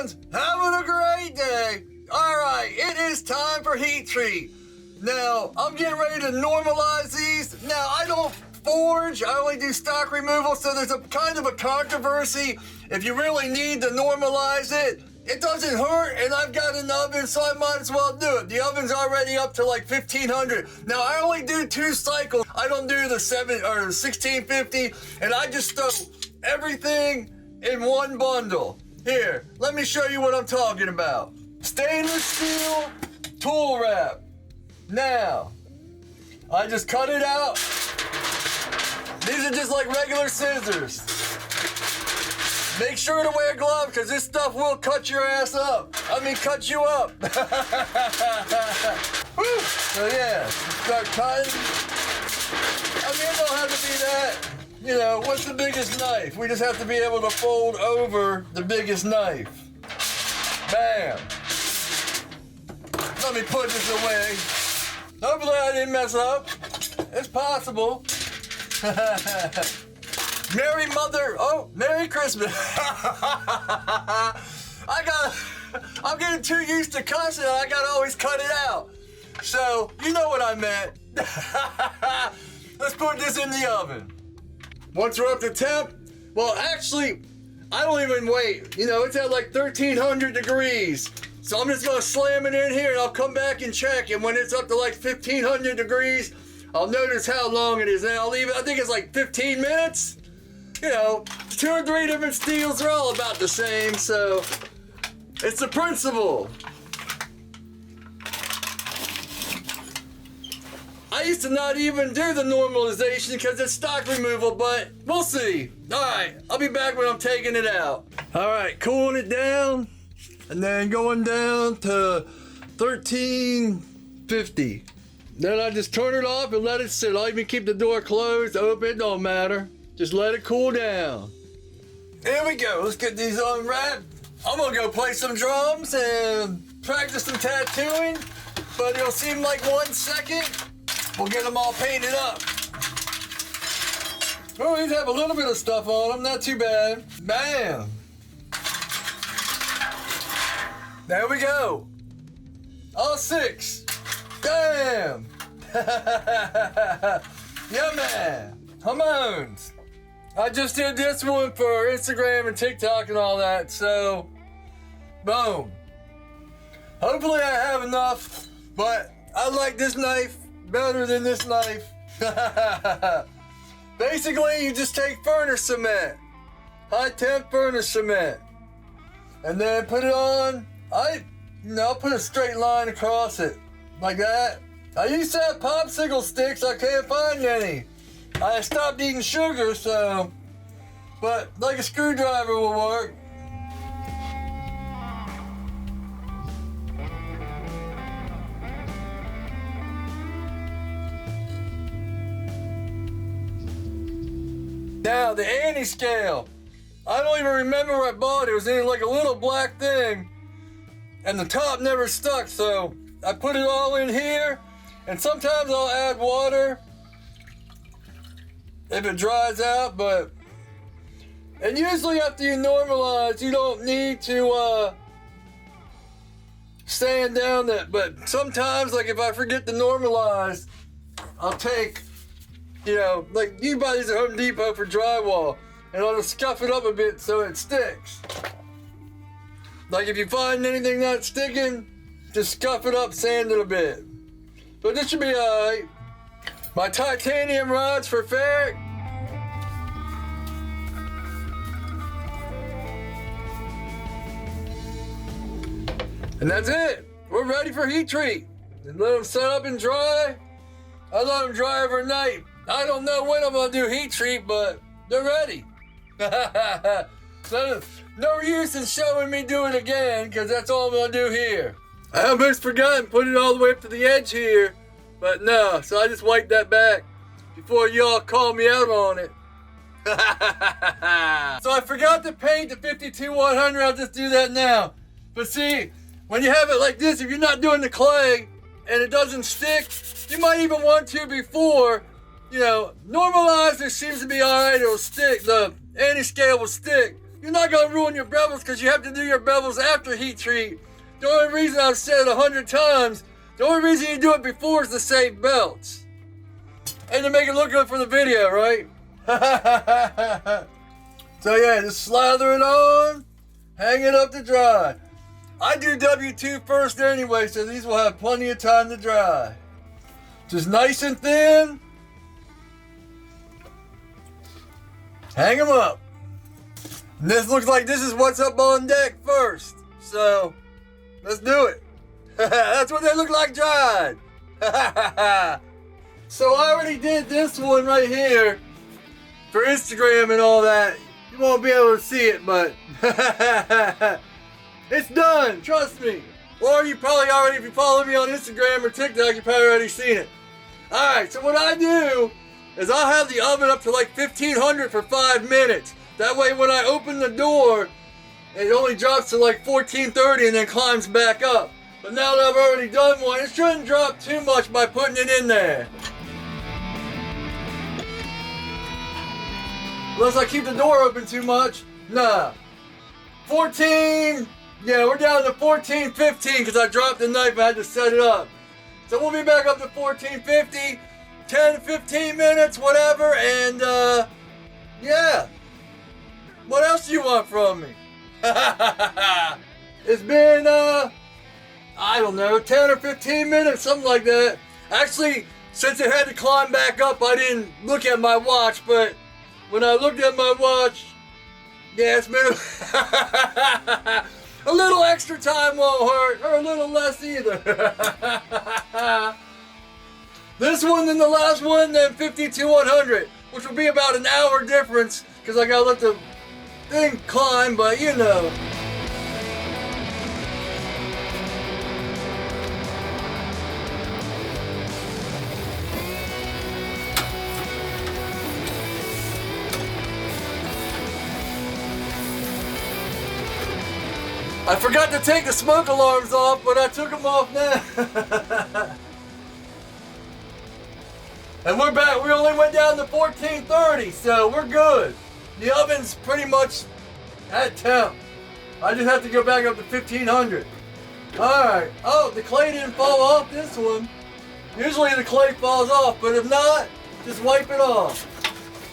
ones, having a great day. All right, it is time for heat treat. Now, I'm getting ready to normalize these. Now, I don't forge, I only do stock removal, so there's a kind of a controversy. If you really need to normalize it, it doesn't hurt, and I've got an oven, so I might as well do it. The oven's already up to like 1500. Now, I only do 2 cycles. I don't do the 1650, and I just throw everything in one bundle. Here, let me show you what I'm talking about. Stainless steel tool wrap. Now, I just cut it out. These are just like regular scissors. Make sure to wear gloves because this stuff will cut your ass up. I mean, cut you up. Woo! So yeah, start cutting. I mean, it don't have to be that. You know, what's the biggest knife? We just have to be able to fold over the biggest knife. Bam. Let me put this away. Hopefully I didn't mess up. It's possible. Merry Christmas. I'm getting too used to cussing. I gotta always cut it out. So, you know what I meant. Let's put this in the oven. Once we're up to temp, well, actually, I don't even wait. You know, it's at like 1300 degrees. So I'm just gonna slam it in here and I'll come back and check. And when it's up to like 1500 degrees, I'll notice how long it is. And I'll leave it, I think it's like 15 minutes. You know, 2 or 3 different steels are all about the same, so it's the principle. I used to not even do the normalization because it's stock removal, but we'll see. All right, I'll be back when I'm taking it out. All right, cooling it down, and then going down to 1350. Then I just turn it off and let it sit. I'll even keep the door closed, open, it don't matter. Just let it cool down. Here we go, let's get these unwrapped. I'm gonna go play some drums and practice some tattooing, but it'll seem like 1 second. We'll get them all painted up. Oh, these have a little bit of stuff on them, not too bad. Bam. There we go. All 6. Damn. Yeah, man. Hormones. I just did this one for Instagram and TikTok and all that, so boom. Hopefully I have enough, but I like this knife better than this knife. Basically, you just take furnace cement, high temp furnace cement, and then put it on. I'll put a straight line across it, like that. I used to have popsicle sticks, I can't find any. I stopped eating sugar, so, but like a screwdriver will work. Now, the anti-scale. I don't even remember where I bought it. It was in like a little black thing, and the top never stuck, so I put it all in here, and sometimes I'll add water if it dries out, and usually after you normalize, you don't need to sand down that, but sometimes, like if I forget to normalize, I'll take, you know, like you buy these at Home Depot for drywall, and I'll just scuff it up a bit so it sticks. Like if you find anything not sticking, just scuff it up, sand it a bit. But this should be alright. My titanium rods for ferric. And that's it. We're ready for heat treat. And let them set up and dry. I let them dry overnight. I don't know when I'm gonna do heat treat, but they're ready. So, no use in showing me do it again, because that's all I'm gonna do here. I almost forgot and put it all the way up to the edge here. But no, so I just wiped that back before y'all call me out on it. So I forgot to paint the 52-100, I'll just do that now. But see, when you have it like this, if you're not doing the clay and it doesn't stick, you might even want to before, you know, normalizer seems to be alright, it'll stick, the anti-scale will stick. you're not gonna ruin your bevels because you have to do your bevels after heat treat. The only reason I've said it 100 times, the only reason you do it before is to save belts. And to make it look good for the video, right? So yeah, just slather it on, hang it up to dry. I do W2 first anyway, so these will have plenty of time to dry. Just nice and thin. Hang them up. And this looks like this is what's up on deck first. So, let's do it. That's what they look like dried. So I already did this one right here for Instagram and all that. You won't be able to see it, but it's done, trust me. Or you probably already, if you follow me on Instagram or TikTok, you probably already seen it. Alright, so what I do is I'll have the oven up to like 1500 for 5 minutes. That way when I open the door, it only drops to like 1430 and then climbs back up. But now that I've already done one, it shouldn't drop too much by putting it in there. Unless I keep the door open too much. Nah. 14, yeah, we're down to 14, 15 because I dropped the knife and I had to set it up. So we'll be back up to 1450, 10, 15 minutes, whatever, and yeah. What else do you want from me? It's been, I don't know, 10 or 15 minutes, something like that. Actually, since it had to climb back up, I didn't look at my watch, but when I looked at my watch, yeah, it's been a little extra time won't hurt, or a little less either. This one and the last one, then 52-100, which will be about an hour difference, because I gotta let the thing climb, but you know. I forgot to take the smoke alarms off, but I took them off now. And we're back. We only went down to 1430, so we're good. The oven's pretty much at temp. I just have to go back up to 1500. Alright. Oh, the clay didn't fall off this one. Usually the clay falls off, but if not, just wipe it off.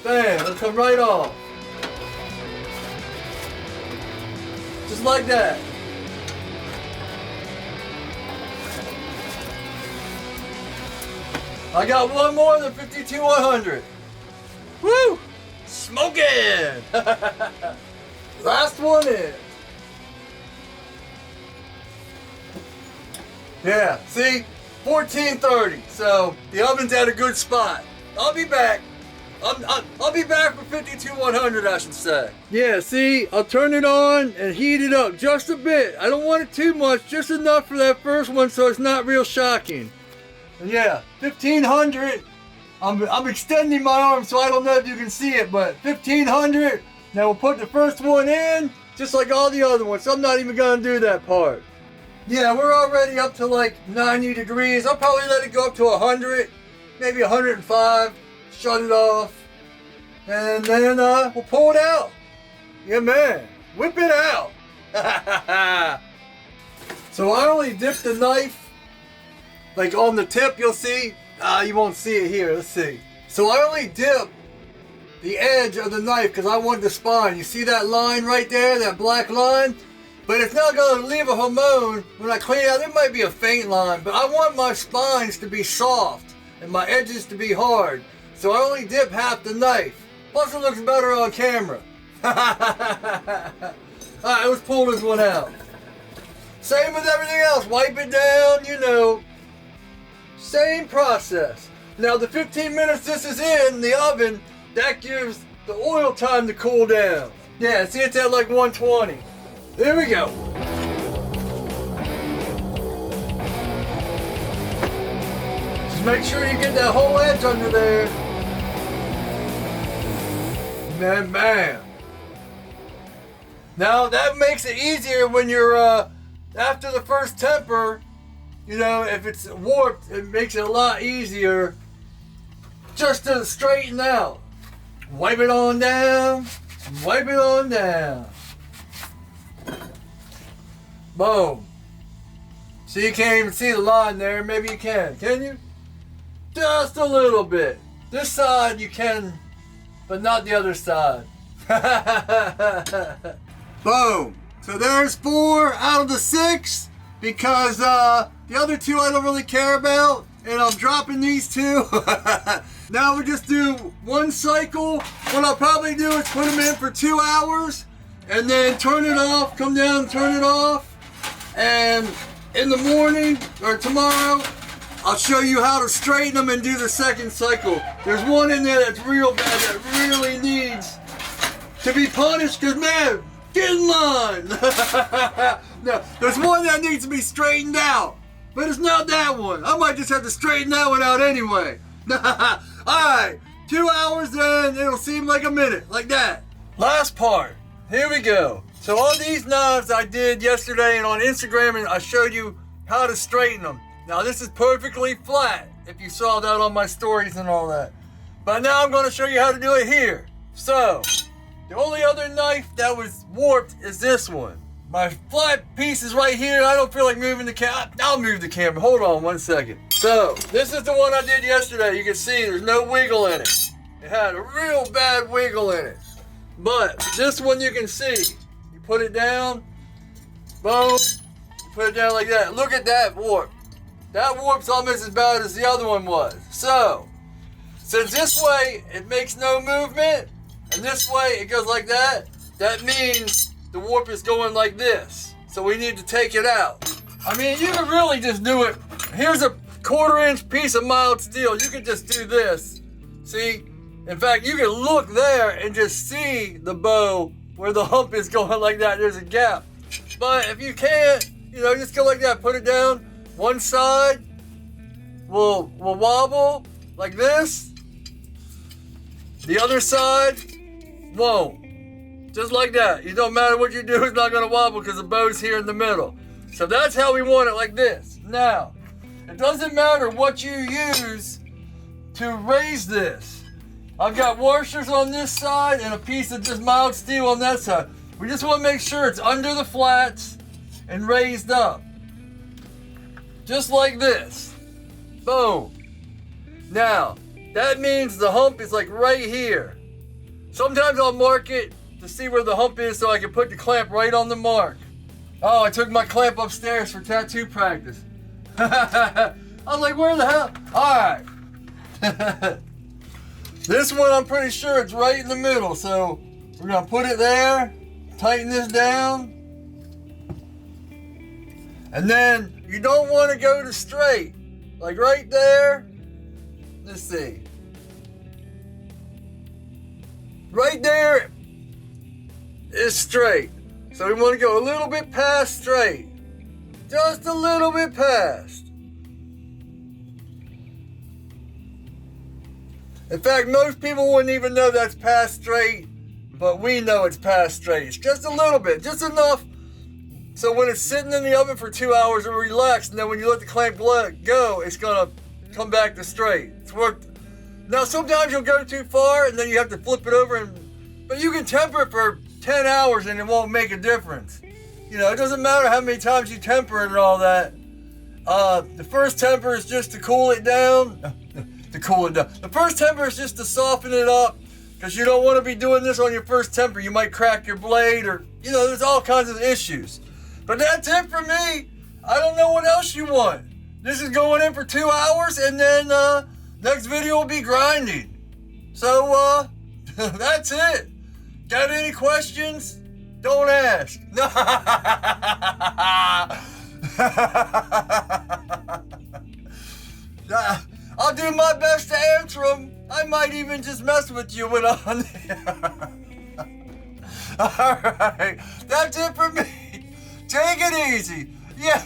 Bam, it'll come right off. Just like that. I got one more than 52-100. Woo! Smoking! Last one in. Yeah, see? 1430. So the oven's at a good spot. I'll be back. I'll be back for 52-100, I should say. Yeah, see, I'll turn it on and heat it up just a bit. I don't want it too much, just enough for that first one so it's not real shocking. And yeah, 1500. I'm extending my arm so I don't know if you can see it, but 1500. Now we'll put the first one in, just like all the other ones. So I'm not even gonna do that part. Yeah, we're already up to like 90 degrees. I'll probably let it go up to 100, maybe 105. Shut it off, and then we'll pull it out. Yeah, man, whip it out. So I only dipped the knife, like on the tip, you'll see. You won't see it here, let's see. So I only dip the edge of the knife because I want the spine. You see that line right there, that black line? But it's not gonna leave a hormone. When I clean it out, there might be a faint line, but I want my spines to be soft and my edges to be hard. So I only dip half the knife. Plus it looks better on camera. Alright, let's pull this one out. Same with everything else. Wipe it down, you know. Same process. Now the 15 minutes this is in the oven, that gives the oil time to cool down. Yeah, see it's at like 120. There we go. Just make sure you get that whole edge under there. And bam. Now that makes it easier when you're after the first temper. You know, if it's warped, it makes it a lot easier just to straighten out. Wipe it on down. Wipe it on down. Boom. So you can't even see the line there. Maybe you can you? Just a little bit. This side you can, but not the other side. Boom. So there's 4 out of the 6 because the other 2 I don't really care about, and I'm dropping these 2. Now we just do 1 cycle. What I'll probably do is put them in for 2 hours and then turn it off, come down, turn it off, and in the morning or tomorrow I'll show you how to straighten them and do the second cycle. There's one in there that's real bad that really needs to be punished because, man, get in line. No, there's one that needs to be straightened out, but it's not that one. I might just have to straighten that one out anyway. Alright, 2 hours then, it'll seem like a minute, like that. Last part, here we go. So on these knives I did yesterday and on Instagram, and I showed you how to straighten them. Now this is perfectly flat, if you saw that on my stories and all that. But now I'm going to show you how to do it here. So, the only other knife that was warped is this one. My flat piece is right here. I don't feel like moving the camera. I'll move the camera. Hold on 1 second. So, this is the one I did yesterday. You can see there's no wiggle in it. It had a real bad wiggle in it. But this one you can see. You put it down. Boom. You put it down like that. Look at that warp. That warp's almost as bad as the other one was. So, since this way it makes no movement, and this way it goes like that, that means the warp is going like this. So we need to take it out. I mean, you can really just do it. Here's a 1/4 inch piece of mild steel. You can just do this. See? In fact, you can look there and just see the bow where the hump is going like that. There's a gap. But if you can't, just go like that. Put it down. One side will wobble like this. The other side won't. Just like that. It don't matter what you do, it's not going to wobble because the bow's here in the middle. So that's how we want it, like this. Now, it doesn't matter what you use to raise this. I've got washers on this side and a piece of just mild steel on that side. We just want to make sure it's under the flats and raised up. Just like this. Boom. Now, that means the hump is like right here. Sometimes I'll mark it to see where the hump is so I can put the clamp right on the mark. Oh, I took my clamp upstairs for tattoo practice. I was like, where the hell? Alright. This one I'm pretty sure it's right in the middle, so we're going to put it there, tighten this down, and then you don't want to go to straight. Like right there. Let's see. Right there is straight. So we want to go a little bit past straight. Just a little bit past. In fact, most people wouldn't even know that's past straight, but we know it's past straight. It's just a little bit, just enough. So when it's sitting in the oven for 2 hours and relaxed, and then when you let the clamp go, it's gonna come back to straight. It's worked. Now sometimes you'll go too far and then you have to flip it over, but you can temper it for 10 hours and it won't make a difference. It doesn't matter how many times you temper it and all that. The first temper is just to cool it down. The first temper is just to soften it up, because you don't want to be doing this on your first temper. You might crack your blade, or there's all kinds of issues. But that's it for me. I don't know what else you want. This is going in for 2 hours, and then next video will be grinding. So that's it. Got any questions? Don't ask. I'll do my best to answer them. I might even just mess with you when I'm on there. Alright, that's it for me. Take it easy. Yeah.